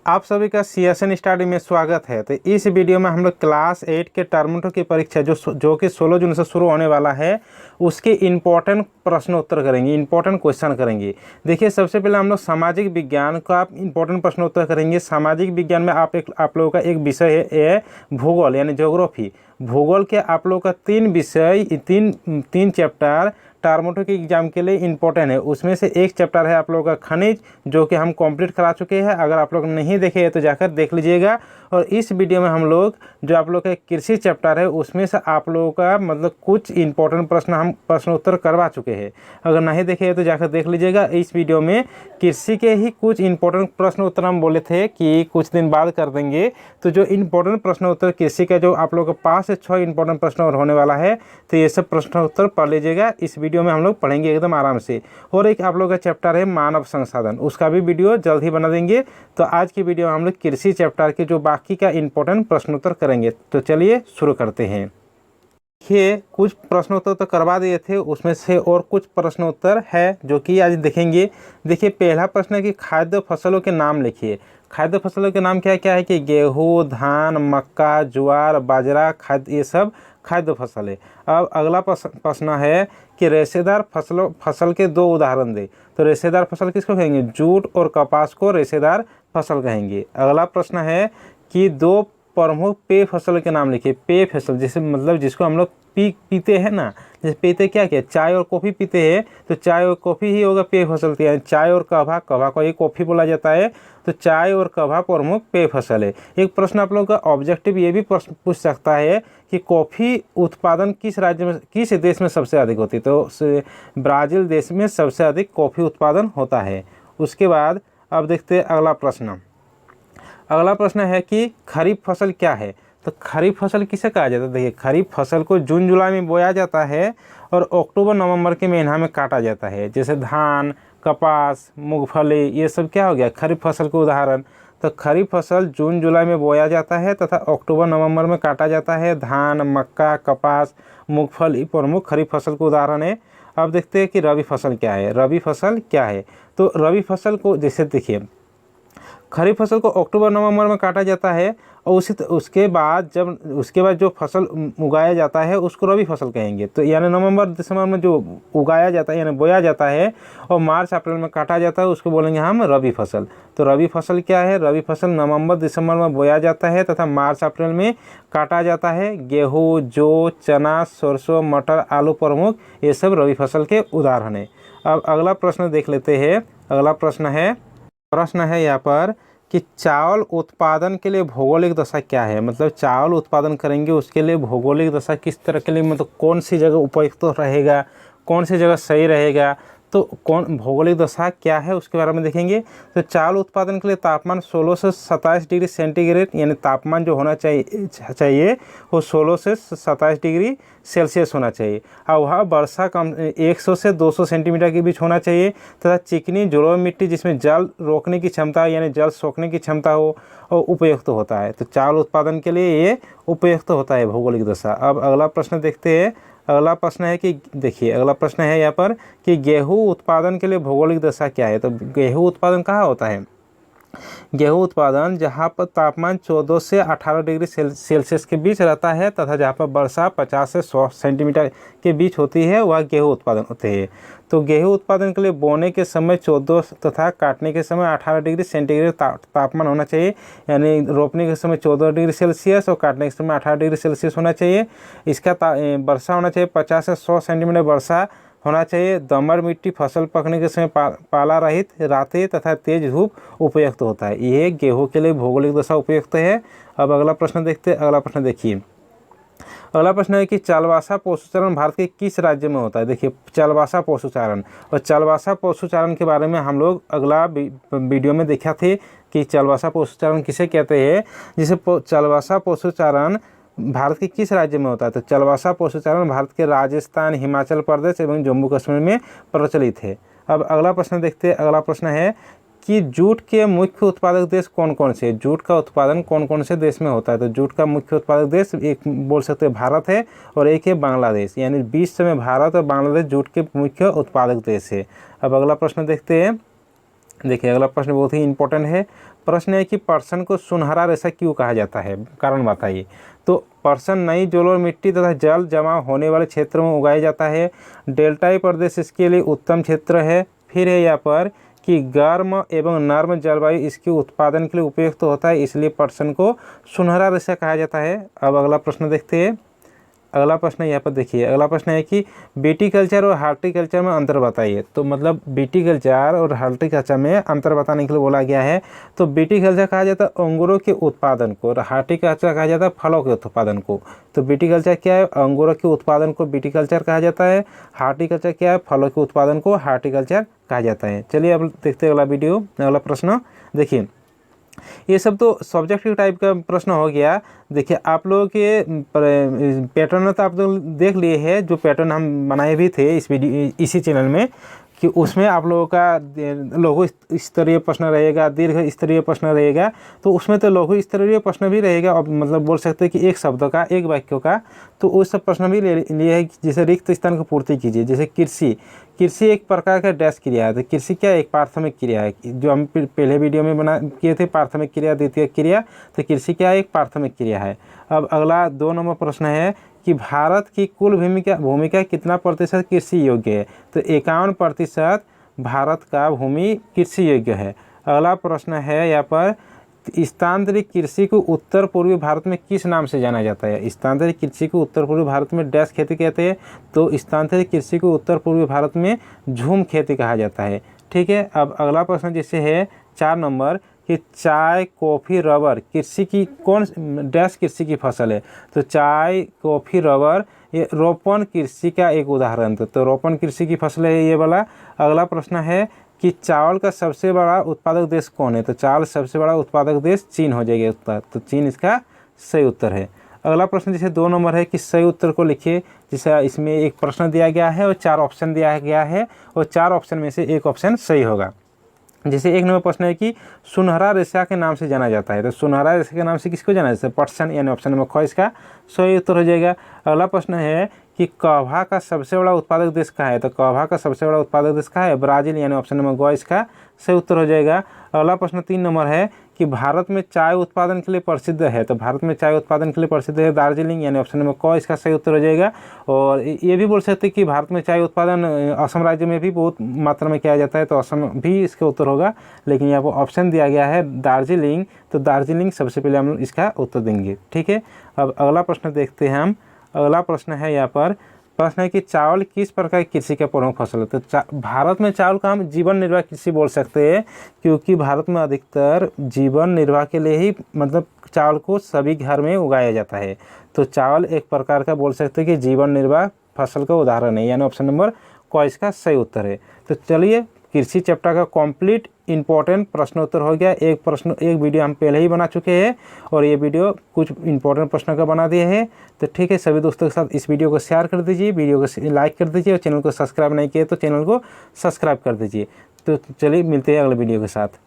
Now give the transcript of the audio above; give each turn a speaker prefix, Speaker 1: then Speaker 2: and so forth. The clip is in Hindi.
Speaker 1: आप सभी का CSN स्टडी में स्वागत है। तो इस वीडियो में हम लोग क्लास 8 के टर्म 2 की परीक्षा जो कि 16 जून से शुरू होने वाला है उसके इम्पोर्टेंट प्रश्नोत्तर करेंगे, इम्पोर्टेंट क्वेश्चन करेंगे। देखिए, सबसे पहले हम लोग सामाजिक विज्ञान का आप इम्पोर्टेंट प्रश्नोत्तर करेंगे। सामाजिक विज्ञान में आप लोगों का एक विषय है भूगोल यानी ज्योग्राफी। भूगोल के आप लोगों का 3 विषय, तीन चैप्टर टर्म 2 के एग्जाम के लिए इंपॉर्टेंट है। उसमें से एक चैप्टर है आप लोगों का खनिज, जो कि हम कंप्लीट करा चुके हैं। अगर आप लोग नहीं देखे हैं तो जाकर देख लीजिएगा। और इस वीडियो में हम लोग जो आप लोग का कृषि चैप्टर है उसमें से आप लोगों का मतलब कुछ इंपॉर्टेंट प्रश्न हम प्रश्नोत्तर करवा चुके हैं। अगर नहीं देखे हैं तो जाकर देख लीजिएगा। इस वीडियो में कृषि के ही कुछ इंपॉर्टेंट प्रश्नोत्तर हम बोले थे कि कुछ दिन बाद कर देंगे। तो जो इंपॉर्टेंट प्रश्नोत्तर कृषि का जो आप लोगों के 5 से 6 इंपॉर्टेंट प्रश्न और होने वाला है, तो ये सब प्रश्नोत्तर पढ़ लीजिएगा। इस वीडियो में हम लोग पढ़ेंगे एकदम आराम से। और एक आप लोग का चैप्टर है मानव संसाधन, उसका भी वीडियो जल्द ही बना देंगे। तो आज की वीडियो में हम लोग कृषि चैप्टर के जो बाकी का इंपॉर्टेंट प्रश्नोत्तर करेंगे। तो चलिए शुरू करते हैं। देखिए, कुछ प्रश्नोत्तर तो करवा दिए थे, उसमें से और कुछ प्रश्नोत्तर है जो कि आज देखेंगे। देखिए, पहला प्रश्न है कि खाद्य फसलों के नाम लिखिए। खाद्य फसलों के नाम क्या क्या है कि गेहूँ, धान, मक्का, ज्वार, बाजरा, खाद्य, ये सब खाद्य फसल है। अब अगला प्रश्न है कि रेशेदार फसल के 2 उदाहरण दे। तो रेशेदार फसल किसको कहेंगे? जूट और कपास को रेशेदार फसल कहेंगे। अगला प्रश्न है कि 2 प्रमुख पेय फसल के नाम लिखिए। पेय फसल जैसे मतलब जिसको हम लोग पीते हैं ना, जैसे पीते क्या चाय और कॉफ़ी पीते हैं, तो चाय और कॉफ़ी ही होगा पेय फसल। यानी चाय और कभा को ही कॉफ़ी बोला जाता है। तो चाय और कभा प्रमुख पेय फसल है। एक प्रश्न आप लोगों का ऑब्जेक्टिव ये भी पूछ सकता है कि कॉफ़ी उत्पादन किस राज्य में, किस देश में सबसे अधिक होती है? तो ब्राज़ील देश में सबसे अधिक कॉफ़ी उत्पादन होता है। उसके बाद अब देखते हैं अगला प्रश्न। अगला प्रश्न है कि खरीफ फसल क्या है? तो खरीफ फसल किसे कहा जाता है? देखिए, खरीफ फसल को जून जुलाई में बोया जाता है और अक्टूबर नवंबर के महीना में काटा जाता है। जैसे धान, कपास, मूंगफली, ये सब क्या हो गया? खरीफ फसल के उदाहरण। तो खरीफ फसल जून जुलाई में बोया जाता है तथा अक्टूबर नवंबर में काटा जाता है। धान, मक्का, कपास, मूंगफली प्रमुख खरीफ फसल के उदाहरण है। अब देखते हैं कि रबी फसल क्या है। रबी फसल क्या है? तो रबी फसल को जैसे देखिए, खरीफ फसल को अक्टूबर नवंबर में काटा जाता है और उसके बाद जो फसल उगाया जाता है उसको रबी फसल कहेंगे। तो यानी नवंबर दिसंबर में जो उगाया जाता है यानी बोया जाता है और मार्च अप्रैल में काटा जाता है, उसको बोलेंगे हम रबी फसल। तो रबी फसल क्या है? रबी फसल नवंबर दिसंबर में बोया जाता है तथा मार्च अप्रैल में काटा जाता है। गेहूँ, जौ, चना, सरसों, मटर, आलू प्रमुख, ये सब रबी फसल के उदाहरण है। अब अगला प्रश्न देख लेते हैं। अगला प्रश्न है यहाँ पर कि चावल उत्पादन के लिए भौगोलिक दशा क्या है? मतलब चावल उत्पादन करेंगे उसके लिए भौगोलिक दशा किस तरह के लिए, मतलब कौन सी जगह उपयुक्त रहेगा, कौन सी जगह सही रहेगा, तो कौन भौगोलिक दशा क्या है उसके बारे में देखेंगे। तो चावल उत्पादन के लिए तापमान 16 से 27 डिग्री सेंटीग्रेड यानी तापमान जो होना चाहिए वो 16 से 27 डिग्री सेल्सियस होना चाहिए। और वह वर्षा कम 100 से 200 सेंटीमीटर के बीच होना चाहिए तथा चिकनी जलोढ़ मिट्टी जिसमें जल रोकने की क्षमता यानी जल सोखने की क्षमता हो और उपयुक्त होता है। तो चावल उत्पादन के लिए ये उपयुक्त होता है भौगोलिक दशा। अब अगला प्रश्न देखते हैं। अगला प्रश्न है कि देखिए, अगला प्रश्न है यहाँ पर कि गेहूँ उत्पादन के लिए भौगोलिक दशा क्या है? तो गेहूँ उत्पादन कहाँ होता है? गेहूँ उत्पादन जहाँ पर तापमान 14 से 18 डिग्री सेल्सियस के बीच रहता है तथा जहाँ पर वर्षा 50 से 100 सेंटीमीटर के बीच होती है, वह गेहूँ उत्पादन होते हैं। तो गेहूँ उत्पादन के लिए बोने के समय 14 तथा काटने के समय 18 डिग्री सेंटीग्रेड तापमान होना चाहिए। यानी रोपने के समय 14 डिग्री सेल्सियस और काटने के समय 18 डिग्री सेल्सियस होना चाहिए। इसका वर्षा होना चाहिए 50 से 100 सेंटीमीटर वर्षा होना चाहिए। दमर मिट्टी फसल पकने के समय पाला रहित रातें तथा तेज धूप उपयुक्त होता है। यह गेहूँ के लिए भौगोलिक दशा उपयुक्त है। अब अगला प्रश्न देखते हैं। अगला प्रश्न देखिए, अगला प्रश्न है कि चालबासा पशुचारण भारत के किस राज्य में होता है? देखिए, चालबासा पशुचारण, और चालबासा पशुचारण के बारे में हम लोग अगला वीडियो में देखा थे कि चालबासा पशुचारण किसे कहते हैं। जिसे चालबासा पशुचारण भारत के किस राज्य में होता है? तो चालबासा पशुचारण भारत के राजस्थान, हिमाचल प्रदेश एवं जम्मू कश्मीर में प्रचलित है। अब अगला प्रश्न देखते हैं। अगला प्रश्न है कि जूट के मुख्य उत्पादक देश कौन कौन से? जूट का उत्पादन कौन कौन से देश में होता है? तो जूट का मुख्य उत्पादक देश एक बोल सकते हैं भारत है और एक है बांग्लादेश। यानी विश्व में भारत और बांग्लादेश जूट के मुख्य उत्पादक देश है। अब अगला प्रश्न देखते हैं। देखिए, अगला प्रश्न बहुत ही इंपॉर्टेंट है। प्रश्न है कि पर्सन को सुनहरा रेशा क्यों कहा जाता है, कारण बताइए। तो पर्सन नई जलोढ़ मिट्टी तथा जल जमा होने वाले क्षेत्रों में उगाया जाता है। डेल्टाई प्रदेश इसके लिए उत्तम क्षेत्र है। फिर है यहाँ पर कि गर्म एवं नर्म जलवायु इसके उत्पादन के लिए उपयुक्त होता है, इसलिए पर्सन को सुनहरा रेशा कहा जाता है। अब अगला प्रश्न देखते हैं। अगला प्रश्न यहाँ पर देखिए, अगला प्रश्न है कि विटीकल्चर और हार्टिकल्चर में अंतर बताइए। तो मतलब विटीकल्चर और हार्टिकल्चर में अंतर बताने के लिए बोला गया है। तो विटीकल्चर कहा जाता है अंगूरों के उत्पादन को और हार्टिकल्चर कहा जाता है फलों के उत्पादन को। तो विटीकल्चर क्या है, अंगूरों के उत्पादन को विटीकल्चर कहा जाता है। हार्टिकल्चर क्या है, फलों के उत्पादन को हार्टिकल्चर कहा जाता है। चलिए अब देखते हैं अगला वीडियो, अगला प्रश्न देखिए। ये सब तो सब्जेक्टिव टाइप का प्रश्न हो गया। देखिए आप लोगों के पैटर्न तो आप लोग देख लिए हैं, जो पैटर्न हम बनाए भी थे इस वीडियो इसी चैनल में, कि उसमें आप लोगों का लघु स्तरीय प्रश्न रहेगा, दीर्घ स्तरीय प्रश्न रहेगा। तो उसमें तो लघु स्तरीय प्रश्न भी रहेगा, और मतलब बोल सकते हैं कि एक शब्द का, एक वाक्यों का, तो उस सब प्रश्न भी लिए है। जैसे रिक्त स्थान की पूर्ति कीजिए। जैसे कृषि, कृषि एक प्रकार का डैश क्रिया है। तो कृषि क्या एक प्राथमिक क्रिया है, जो हम पहले वीडियो में बना किए थे, प्राथमिक क्रिया द्वितीय क्रिया। तो कृषि क्या एक प्राथमिक क्रिया है। अब अगला 2 नंबर प्रश्न है कि भारत की कुल भूमि का कितना प्रतिशत कृषि योग्य है। तो 51% भारत का भूमि कृषि योग्य है। अगला प्रश्न है यहाँ पर, स्थानांतरित कृषि को उत्तर पूर्वी भारत में किस नाम से जाना जाता है। स्थानांतरित कृषि को उत्तर पूर्वी भारत में डैश खेती कहते हैं। तो स्थानांतरित कृषि को उत्तर पूर्वी भारत में झूम खेती कहा जाता है। ठीक है। अब अगला प्रश्न जैसे है 4 नंबर कि चाय, कॉफ़ी, रबर कृषि की कौन डैश कृषि की फसल है। तो चाय, कॉफ़ी, रबर ये रोपण कृषि का एक उदाहरण था। तो रोपण कृषि की फसल है ये वाला। अगला प्रश्न है कि चावल का सबसे बड़ा उत्पादक देश कौन है। तो चावल सबसे बड़ा उत्पादक देश चीन हो जाएगा उत्तर। तो चीन इसका सही उत्तर है। अगला प्रश्न जैसे 2 नंबर है कि सही उत्तर को लिखिए। जैसे इसमें एक प्रश्न दिया गया है और 4 ऑप्शन दिया गया है, और 4 ऑप्शन में से एक ऑप्शन सही होगा। जैसे 1 नंबर प्रश्न है कि सुनहरा रेशा के नाम से जाना जाता है। तो सुनहरा रेशा के नाम से किसको जाना जाता है, पर्सन, यानी ऑप्शन नंबर ख इसका सही उत्तर हो जाएगा। अगला प्रश्न है कि कहवा का सबसे बड़ा उत्पादक देश कहाँ है। तो कहवा का सबसे बड़ा उत्पादक देश कहाँ है, ब्राज़ील, यानी ऑप्शन नंबर ग इसका सही उत्तर हो जाएगा। अगला प्रश्न 3 नंबर है कि भारत में चाय उत्पादन के लिए प्रसिद्ध है। तो भारत में चाय उत्पादन के लिए प्रसिद्ध है दार्जिलिंग, यानी ऑप्शन नंबर क इसका सही उत्तर हो जाएगा। और ये भी बोल सकते हैं कि भारत में चाय उत्पादन असम राज्य में भी बहुत मात्रा में किया जाता है। तो असम भी इसका उत्तर होगा, लेकिन यहाँ पर ऑप्शन दिया गया है दार्जिलिंग। तो दार्जिलिंग सबसे पहले हम इसका उत्तर देंगे। ठीक है। अब अगला प्रश्न देखते हैं हम। अगला प्रश्न है यहाँ पर, प्रश्न है कि चावल किस प्रकार की कृषि का प्रमुख फसल है। तो भारत में चावल का हम जीवन निर्वाह कृषि बोल सकते हैं, क्योंकि भारत में अधिकतर जीवन निर्वाह के लिए ही मतलब चावल को सभी घर में उगाया जाता है। तो चावल एक प्रकार का बोल सकते हैं कि जीवन निर्वाह फसल का उदाहरण है, यानी ऑप्शन नंबर क इसका सही उत्तर है। तो चलिए कृषि चैप्टर का कंप्लीट इंपॉर्टेंट प्रश्नोत्तर हो गया। एक वीडियो हम पहले ही बना चुके हैं, और ये वीडियो कुछ इंपॉर्टेंट प्रश्नों का बना दिए हैं। तो ठीक है, सभी दोस्तों के साथ इस वीडियो को शेयर कर दीजिए, वीडियो को लाइक कर दीजिए, और चैनल को सब्सक्राइब नहीं किए तो चैनल को सब्सक्राइब कर दीजिए। तो चलिए मिलते हैं अगले वीडियो के साथ।